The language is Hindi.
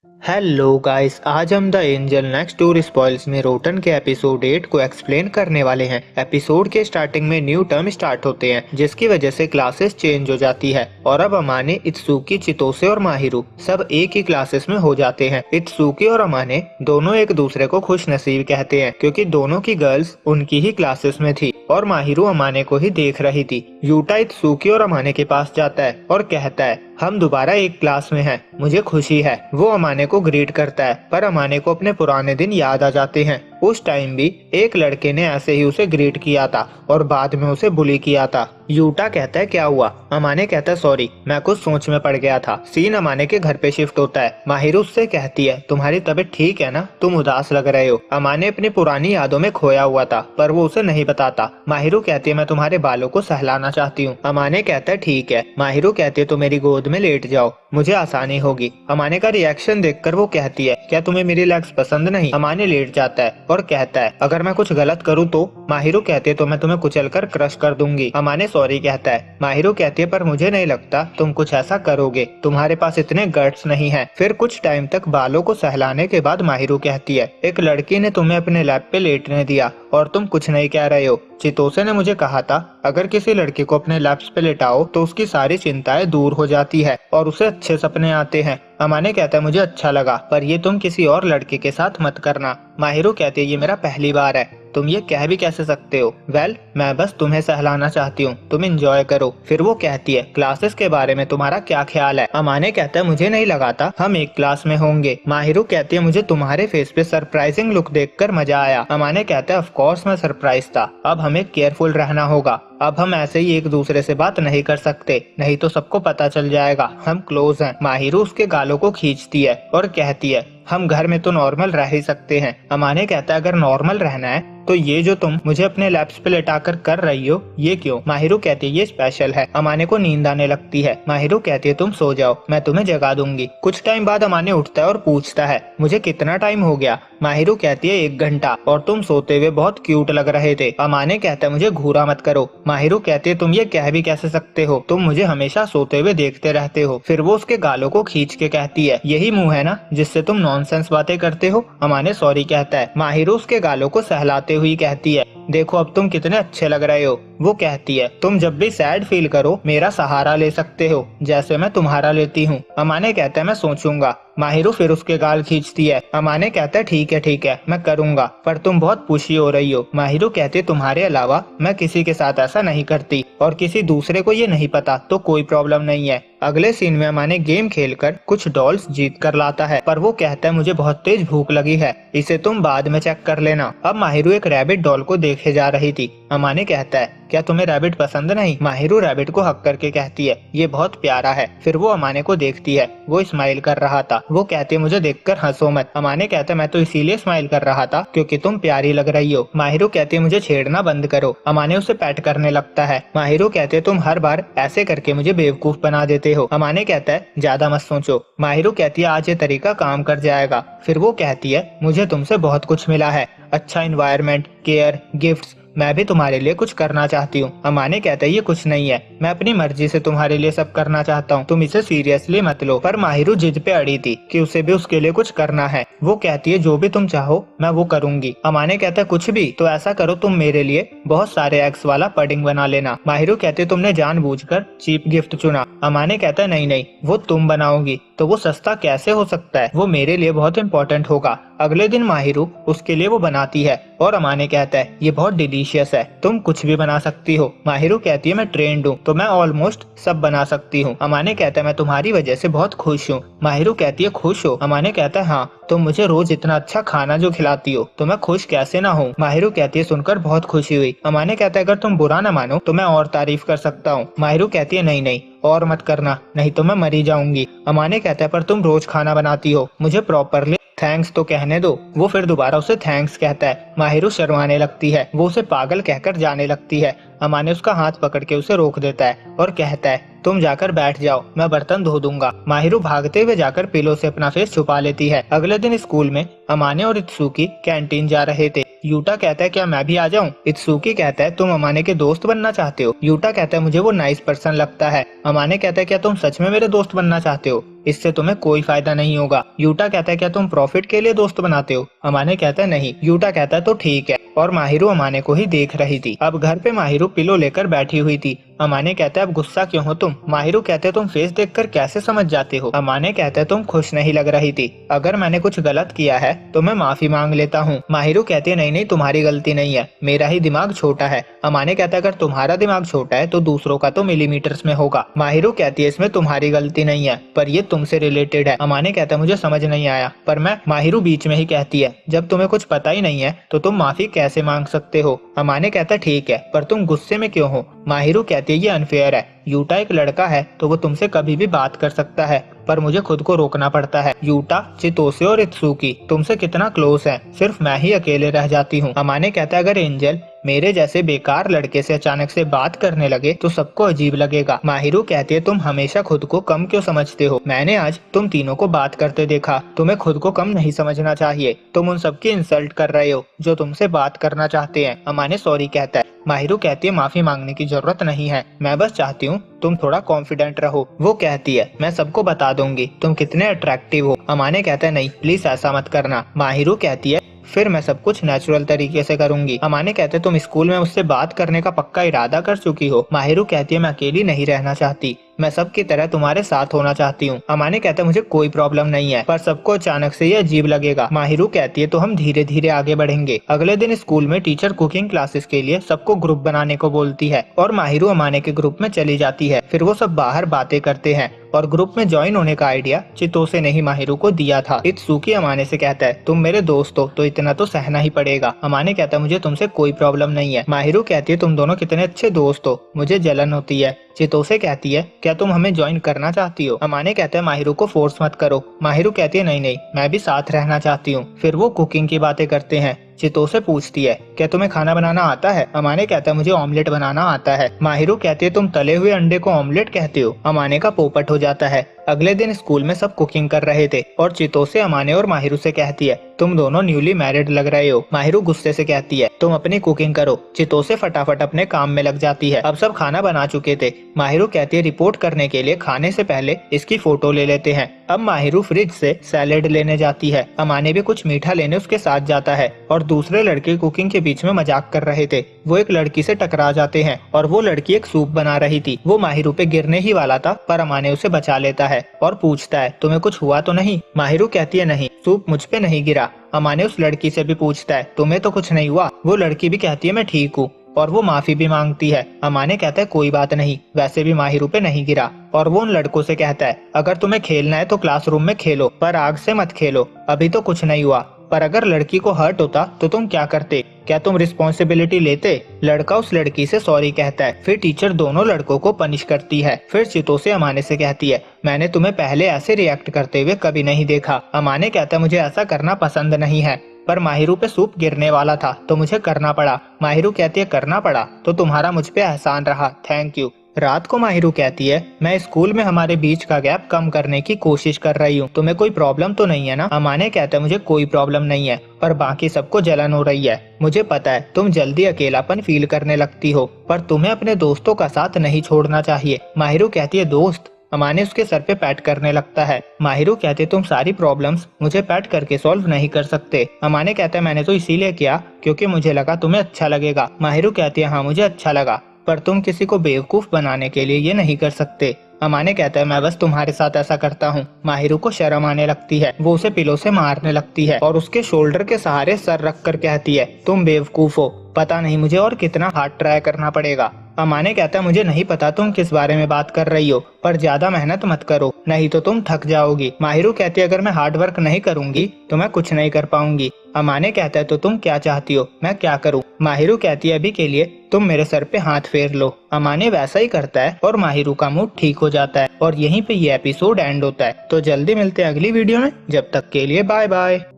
हेलो गाइस, आज हम the angel next door spoils में रोटन के एपिसोड 8 को एक्सप्लेन करने वाले हैं। एपिसोड के स्टार्टिंग में न्यू टर्म स्टार्ट होते हैं जिसकी वजह से क्लासेस चेंज हो जाती है और अब अमाने, इत्सुकी, चितोसे और माहिरू सब एक ही क्लासेस में हो जाते हैं। इत्सुकी और अमाने दोनों एक दूसरे को खुश नसीब कहते हैं क्योंकि दोनों की गर्ल्स उनकी ही क्लासेस में थी और माहिरू अमाने को ही देख रही थी। यूटा इत्सुकी और अमाने के पास जाता है और कहता है, हम दोबारा एक क्लास में हैं, मुझे खुशी है। वो अमाने को ग्रीट करता है पर अमाने को अपने पुराने दिन याद आ जाते हैं। उस टाइम भी एक लड़के ने ऐसे ही उसे ग्रीट किया था और बाद में उसे बुली किया था। यूटा कहता है, क्या हुआ? अमाने कहता है, सॉरी, मैं कुछ सोच में पड़ गया था। सीन अमाने के घर पे शिफ्ट होता है। माहिरू उससे कहती है, तुम्हारी तबीयत ठीक है ना? तुम उदास लग रहे हो। अमाने अपनी पुरानी यादों में खोया हुआ था पर वो उसे नहीं बताता। माहिरू कहती है, मैं तुम्हारे बालों को सहलाना चाहती हूँ। अमाने कहता है, ठीक है। माहिरू कहती है, तो मेरी गोद में लेट जाओ, मुझे आसानी होगी। अमाने का रिएक्शन देखकर वो कहती है, क्या तुम्हें मेरी लेग्स पसंद नहीं? अमाने लेट जाता है और कहता है, अगर मैं कुछ गलत करूँ तो? माहिरू कहती है, तो मैं तुम्हें कुचलकर क्रश कर दूंगी। अमाने सॉरी कहता है। माहिरू कहती है, पर मुझे नहीं लगता तुम कुछ ऐसा करोगे, तुम्हारे पास इतने गट्स नहीं है। फिर कुछ टाइम तक बालों को सहलाने के बाद माहिरू कहती है, एक लड़की ने तुम्हें अपने लैप पे लेटने दिया और तुम कुछ नहीं कह रहे हो। चितोसे ने मुझे कहा था, अगर किसी लड़के को अपने लैप्स पे लेटाओ तो उसकी सारी चिंताएं दूर हो जाती है और उसे अच्छे सपने आते हैं। अमाने कहता है, मुझे अच्छा लगा पर ये तुम किसी और लड़के के साथ मत करना। माहिरू कहती है, ये मेरा पहली बार है, तुम ये कह भी कैसे सकते हो? वेल, मैं बस तुम्हें सहलाना चाहती हूँ, तुम एंजॉय करो। फिर वो कहती है, क्लासेस के बारे में तुम्हारा क्या ख्याल है? अमाने कहता है, मुझे नहीं लगा था हम एक क्लास में होंगे। माहिरू कहती है, मुझे तुम्हारे फेस पे सरप्राइजिंग लुक देखकर मजा आया। अमाने कहता है, ऑफ कोर्स मैं सरप्राइज था, अब हमें केयरफुल रहना होगा। अब हम ऐसे ही एक दूसरे से बात नहीं कर सकते, नहीं तो सबको पता चल जाएगा हम क्लोज हैं। माहिरू उसके गालों को खींचती है और कहती है, हम घर में तो नॉर्मल रह ही सकते हैं। अमाने कहता है, अगर नॉर्मल रहना है तो ये जो तुम मुझे अपने लैप्स पे लेटाकर कर रही हो, ये क्यों? माहिरू कहती है, ये स्पेशल है। अमाने को नींद आने लगती है। माहिरू कहती है, तुम सो जाओ, मैं तुम्हें जगा दूंगी। कुछ टाइम बाद अमाने उठता है और पूछता है, मुझे कितना टाइम हो गया? माहिरू कहती है, 1 घंटा, और तुम सोते हुए बहुत क्यूट लग रहे थे। अमाने कहता है, मुझे घूरा मत करो। माहिरू कहती है, तुम ये कह भी कैसे सकते हो, तुम मुझे हमेशा सोते हुए देखते रहते हो। फिर वो उसके गालों को खींच के कहती है, यही मुंह है ना जिससे तुम नॉनसेंस बातें करते हो? अमाने सॉरी कहता है। माहिरू उसके गालों को सहलाते हुए कहती है, देखो अब तुम कितने अच्छे लग रहे हो। वो कहती है, तुम जब भी सैड फील करो मेरा सहारा ले सकते हो, जैसे मैं तुम्हारा लेती हूँ। अमाने कहता है, मैं सोचूंगा। माहिरू फिर उसके गाल खींचती है। अमाने कहता है, ठीक है, मैं करूंगा, पर तुम बहुत पुशी हो रही हो। माहिरू कहती है, तुम्हारे अलावा मैं किसी के साथ ऐसा नहीं करती और किसी दूसरे को ये नहीं पता तो कोई प्रॉब्लम नहीं है। अगले सीन में अमाने गेम खेलकर कुछ डॉल्स जीत कर लाता है पर वो कहता है, मुझे बहुत तेज भूख लगी है, इसे तुम बाद में चेक कर लेना। अब माहिरू एक रैबिट डॉल को देखे जा रही थी। अमाने कहता है, क्या तुम्हें रैबिट पसंद नहीं? माहिरू रैबिट को हक करके कहती है, ये बहुत प्यारा है। फिर वो अमाने को देखती है, वो स्माइल कर रहा था। वो कहती है, मुझे देखकर हंसो मत। अमाने कहता है, मैं तो इसीलिए स्माइल कर रहा था क्योंकि तुम प्यारी लग रही हो। माहिरू कहती है, मुझे छेड़ना बंद करो। अमाने उसे पैट करने लगता है। माहिरू कहते है, तुम हर बार ऐसे करके मुझे बेवकूफ बना देते हो। अमाने कहता है, ज्यादा मत सोचो। माहिरू कहती है, आज ये तरीका काम कर जाएगा। फिर वो कहती है, मुझे तुमसे बहुत कुछ मिला है, अच्छा एनवायरनमेंट, केयर, गिफ्ट्स, मैं भी तुम्हारे लिए कुछ करना चाहती हूँ। अमाने कहता है, ये कुछ नहीं है, मैं अपनी मर्जी से तुम्हारे लिए सब करना चाहता हूँ, तुम इसे सीरियसली मत लो। पर माहिरू जिद पे अड़ी थी कि उसे भी उसके लिए कुछ करना है। वो कहती है, जो भी तुम चाहो मैं वो करूंगी। अमाने कहता है, कुछ भी? तो ऐसा करो, तुम मेरे लिए बहुत सारे एग्स वाला पडिंग बना लेना। माहिरू कहती है, तुमने जानबूझकर चीप गिफ्ट चुना। अमाने कहता है, नहीं, वो तुम बनाओगी तो वो सस्ता कैसे हो सकता है, वो मेरे लिए बहुत इंपॉर्टेंट होगा। अगले दिन माहिरू उसके लिए वो बनाती है और अमाने कहता है, ये बहुत डिलीशियस है, तुम कुछ भी बना सकती हो। माहिरू कहती है, मैं ट्रेंड हूँ तो मैं ऑलमोस्ट सब बना सकती हूँ। अमाने कहता है, मैं तुम्हारी वजह से बहुत खुश हूँ। माहिरू कहती है, खुश हो? अमाने कहता है, हाँ, तुम मुझे रोज इतना अच्छा खाना जो खिलाती हो तो मैं खुश कैसे ना हूँ। माहिरू कहती है, सुनकर बहुत खुशी हुई। अमाने कहता है, अगर तुम बुरा न मानो तो मैं और तारीफ कर सकता हूँ। माहिरू कहती है, नहीं और मत करना, नहीं तो मैं मरी जाऊंगी। अमाने कहता है, पर तुम रोज खाना बनाती हो, मुझे प्रॉपरली थैंक्स तो कहने दो। वो फिर दोबारा उसे थैंक्स कहता है। माहिरू शर्माने लगती है, वो उसे पागल कहकर जाने लगती है। अमाने उसका हाथ पकड़ के उसे रोक देता है और कहता है, तुम जाकर बैठ जाओ, मैं बर्तन धो दूंगा। माहिरू भागते हुए जाकर पिलो से अपना फेस छुपा लेती है। अगले दिन स्कूल में अमाने और इत्सुकी कैंटीन जा रहे थे। यूटा कहता है क्या मैं भी आ जाऊं? इत्सुकी कहता है तुम अमाने के दोस्त बनना चाहते हो? यूटा कहता है मुझे वो नाइस पर्सन लगता है। अमाने कहता है क्या तुम सच में मेरे दोस्त बनना चाहते हो? इससे तुम्हें कोई फायदा नहीं होगा। यूटा कहता है क्या तुम प्रॉफिट के लिए दोस्त बनाते हो? अमाने कहता है नहीं। यूटा कहता है तो ठीक है। और माहिरू अमाने को ही देख रही थी। अब घर पे माहिरू पिलो लेकर बैठी हुई थी। अमाने कहता है अब गुस्सा क्यों हो तुम? माहिरू कहते तुम फेस देखकर कैसे समझ जाते हो? अमाने कहते तुम खुश नहीं लग रही थी। अगर मैंने कुछ गलत किया है तो मैं माफी मांग लेता हूँ। माहिरू कहती है नहीं नहीं तुम्हारी गलती नहीं है, मेरा ही दिमाग छोटा है। अमाने कहता है अगर तुम्हारा दिमाग छोटा है तो दूसरों का तो मिलीमीटर्स में होगा। माहिरू कहती है इसमें तुम्हारी गलती नहीं है, पर ये तुमसे रिलेटेड है। अमाने कहता है मुझे समझ नहीं आया, पर मैं माहिरू बीच में ही कहती है जब तुम्हें कुछ पता ही नहीं है तो तुम माफी कैसे मांग सकते हो? अमाने कहता है ठीक है, पर तुम गुस्से में क्यों हो? माहिरू कहती है ये अनफेयर है। यूटा एक लड़का है तो वो तुमसे कभी भी बात कर सकता है, पर मुझे खुद को रोकना पड़ता है। यूटा, चितोसे और इत्सुकी तुमसे कितना क्लोज है, सिर्फ मैं ही अकेले रह जाती हूँ। अमाने कहता है अगर एंजल मेरे जैसे बेकार लड़के से अचानक से बात करने लगे तो सबको अजीब लगेगा। माहिरू कहती है तुम हमेशा खुद को कम क्यों समझते हो? मैंने आज तुम तीनों को बात करते देखा, तुम्हें खुद को कम नहीं समझना चाहिए। तुम उन सबकी इंसल्ट कर रहे हो जो तुमसे बात करना चाहते हैं। अमाने सॉरी कहता है। माहिरू कहती है माफी मांगने की जरूरत नहीं है, मैं बस चाहती हूँ तुम थोड़ा कॉन्फिडेंट रहो। वो कहती है मैं सबको बता दूंगी तुम कितने अट्रैक्टिव हो। अमाने कहता है नहीं प्लीज ऐसा मत करना। माहिरू कहती है फिर मैं सब कुछ नेचुरल तरीके से करूंगी। अमाने कहते तुम स्कूल में मुझसे बात करने का पक्का इरादा कर चुकी हो। माहिरू कहती है मैं अकेली नहीं रहना चाहती, मैं सबकी तरह तुम्हारे साथ होना चाहती हूँ। अमाने कहते मुझे कोई प्रॉब्लम नहीं है, पर सबको अचानक से ये अजीब लगेगा। माहिरू कहती है तो हम धीरे धीरे आगे बढ़ेंगे। अगले दिन स्कूल में टीचर कुकिंग क्लासेस के लिए सबको ग्रुप बनाने को बोलती है और माहिरू अमाने के ग्रुप में चली जाती है। फिर वो सब बाहर बातें करते हैं और ग्रुप में ज्वाइन होने का आइडिया चितोसे ने ही माहिरू को दिया था। इत्सुकी अमाने से कहता है तुम मेरे दोस्त हो तो इतना तो सहना ही पड़ेगा। अमाने कहता है मुझे तुमसे कोई प्रॉब्लम नहीं है। माहिरू कहती है तुम दोनों कितने अच्छे दोस्त हो, मुझे जलन होती है। चितोसे कहती है क्या तुम हमें ज्वाइन करना चाहती हो? अमाने कहता है माहिरू को फोर्स मत करो। माहिरू कहती है नहीं नहीं मैं भी साथ रहना चाहती हूँ। फिर वो कुकिंग की बातें करते हैं। चितोसे पूछती है क्या तुम्हें खाना बनाना आता है? अमाने कहता है मुझे ऑमलेट बनाना आता है। माहिरू कहती है तुम तले हुए अंडे को ऑमलेट कहते हो? अमाने का पोपट हो जाता है। अगले दिन स्कूल में सब कुकिंग कर रहे थे और चितोसे अमाने और माहिरू से कहती है तुम दोनों न्यूली मैरिड लग रहे हो। माहिरू गुस्से से कहती है तुम अपनी कुकिंग करो। चितोसे फटाफट अपने काम में लग जाती है। अब सब खाना बना चुके थे। माहिरू कहती है रिपोर्ट करने के लिए खाने से पहले इसकी फोटो ले लेते हैं। अब माहिरू फ्रिज से सैलेड लेने जाती है। अमाने भी कुछ मीठा लेने उसके साथ जाता है और दूसरे लड़के कुकिंग के बीच में मजाक कर रहे थे। वो एक लड़की से टकरा जाते हैं और वो लड़की एक सूप बना रही थी। वो माहिरू पे गिरने ही वाला था, पर अमाने उसे बचा लेता है और पूछता है तुम्हें कुछ हुआ तो नहीं? माहिरू कहती है नहीं, सूप मुझ पे नहीं गिरा। अमाने उस लड़की से भी पूछता है तुम्हें तो कुछ नहीं हुआ? वो लड़की भी कहती है मैं ठीक हूँ और वो माफी भी मांगती है। अमाने कहता है कोई बात नहीं, वैसे भी माहिरू पे नहीं गिरा। और वो उन लड़कों से कहता है अगर तुम्हें खेलना है तो क्लासरूम में खेलो, पर आग से मत खेलो, अभी तो कुछ नहीं हुआ। पर अगर लड़की को हर्ट होता तो तुम क्या करते? क्या तुम रिस्पॉन्सिबिलिटी लेते? लड़का उस लड़की से सॉरी कहता है। फिर टीचर दोनों लड़कों को पनिश करती है। फिर चितोसे अमाने से कहती है मैंने तुम्हें पहले ऐसे रिएक्ट करते हुए कभी नहीं देखा। अमाने कहता है मुझे ऐसा करना पसंद नहीं है, पर माहिरू पे सूप गिरने वाला था तो मुझे करना पड़ा। माहिरू कहती है करना पड़ा तो तुम्हारा मुझ पे एहसान रहा, थैंक यू। रात को माहिरू कहती है मैं स्कूल में हमारे बीच का गैप कम करने की कोशिश कर रही हूँ, तुम्हें कोई प्रॉब्लम तो नहीं है ना? अमाने कहता है मुझे कोई प्रॉब्लम नहीं है, पर बाकी सबको जलन हो रही है। मुझे पता है तुम जल्दी अकेलापन फील करने लगती हो, पर तुम्हें अपने दोस्तों का साथ नहीं छोड़ना चाहिए। माहिरू कहती है दोस्त? अमाने उसके सर पे पैट करने लगता है। माहिरू कहते तुम सारी प्रॉब्लम्स मुझे पैट करके सॉल्व नहीं कर सकते। अमाने कहता है मैंने तो इसीलिए किया क्योंकि मुझे लगा तुम्हें अच्छा लगेगा। माहिरू कहती है हाँ मुझे अच्छा लगा, पर तुम किसी को बेवकूफ बनाने के लिए ये नहीं कर सकते। अमाने कहता है मैं बस तुम्हारे साथ ऐसा करता हूँ। माहिरू को शर्म आने लगती है, वो उसे पिलो से मारने लगती है और उसके शोल्डर के सहारे सर रख कर कहती है तुम बेवकूफ हो, पता नहीं मुझे और कितना हार्ड ट्राई करना पड़ेगा। अमाने कहता है मुझे नहीं पता तुम किस बारे में बात कर रही हो, पर ज्यादा मेहनत मत करो नहीं तो तुम थक जाओगी। माहिरू कहती है अगर मैं हार्ड वर्क नहीं करूंगी तो मैं कुछ नहीं कर पाऊंगी। अमाने कहता है तो तुम क्या चाहती हो, मैं क्या करूं? माहिरू कहती है अभी के लिए तुम मेरे सर पे हाथ फेर लो। अमाने वैसा ही करता है और माहिरू का मूड ठीक हो जाता है और यहीं पे ये एपिसोड एंड होता है। तो जल्दी मिलते हैं अगली वीडियो में, जब तक के लिए बाय बाय।